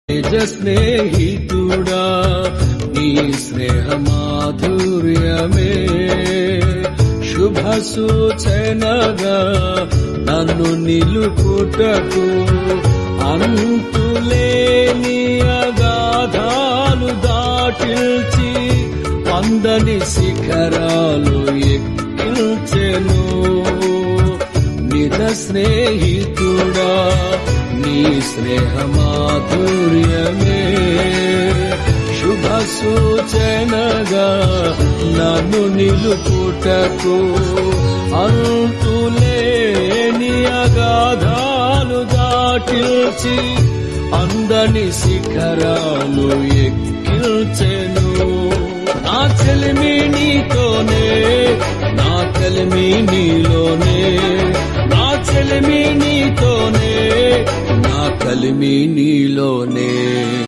నిజ స్నేహితుడా నీ స్నేహ మాధుర్యమే శుభ సూచనగా నన్ను నిలుపుటకు అంతులేని అగాధాలు దాటిల్చి అందని శిఖరాలు ఎక్కిల్చెను. నిజ స్నేహితుడా నీ స్నేహ మాధుర్యమే శుభ సూచనగా నన్ను నిలుపుటకు అంతులేని అగాధాలు దాటిల్చి అందని శిఖరాలు ఎక్కిల్చెను. నా చెలిమి నీతోనే, నా కలిమి నీలోనే, నా చెలిమి నీతోనే, నా కలిమి నీలోనే.